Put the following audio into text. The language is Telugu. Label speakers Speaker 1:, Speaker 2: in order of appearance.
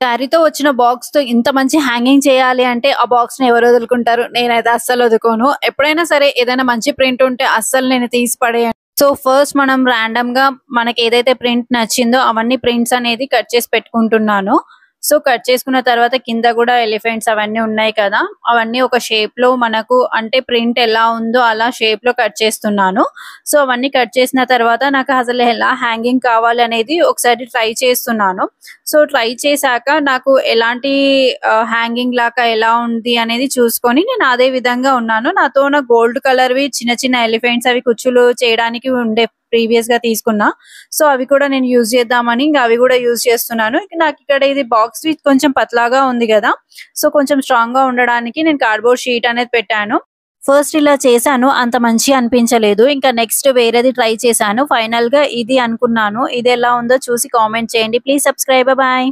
Speaker 1: క్యారీతో వచ్చిన బాక్స్‌తో ఇంత మంచి హ్యాంగింగ్ చేయాలి అంటే ఆ బాక్స్‌ని ఎవరు వదులుకుంటారు? నేనైతే అస్సలు వదులుకోను. ఎప్పుడైనా సరే ఏదైనా మంచి ప్రింట్ ఉంటే అస్సలు నేను తీసి పడేయను. సో, ఫస్ట్ మనం రాండమ్‌గా మనకి ఏదైతే ప్రింట్ నచ్చిందో అవన్నీ ప్రింట్స్ అనేది కట్ చేసి పెట్టుకుంటున్నాను. సో, కట్ చేసుకున్న తర్వాత కింద గూడా ఎలిఫెంట్స్ అవన్నీ ఉన్నాయి కదా! అవన్నీ ఒక షేప్‌లో మనకు అంటే ప్రింట్ ఎలా ఉందో అలా షేప్‌లో కట్ చేస్తున్నాను. సో, అవన్నీ కట్ చేసిన తర్వాత నాకు అసలు ఎలా హ్యాంగింగ్ కావాలనేది ఒకసారి ట్రై చేస్తున్నాను. సో, ట్రై చేశాక నాకు ఎలాంటి హ్యాంగింగ్ లాగా ఎలా ఉంది అనేది చూసుకొని నేను అదే విధంగా ఉన్నాను. నాతో ఉన్న గోల్డ్ కలర్‌వి చిన్న చిన్న ఎలిఫెంట్స్ అవి కుచ్చులు చేయడానికి ఉండే ప్రీవియస్‌గా తీసుకున్నా. సో, అవి కూడా నేను యూజ్ చేద్దామని ఇంక అవి గూడా యూజ్ చేస్తున్నాను. ఇక నాకిక్కడ ఇది బాక్స్‌వి కొంచెం పతలాగా ఉంది గదా! సో, కొంచెం స్ట్రాంగ్‌గా ఉండడానికి నేను కార్డ్‌బోర్డ్ షీట్ అనేది పెట్టాను. ఫస్ట్ ఇలా చేశాను. అంత మంచిగా అనిపించలేదు. ఇంకా నెక్స్ట్ వేరేది ట్రై చేశాను. ఫైనల్‌గా ఇది అనుకున్నాను. ఇదెలా ఉందో చూసి కామెంట్ చేయండి. Please subscribe. బాయ్.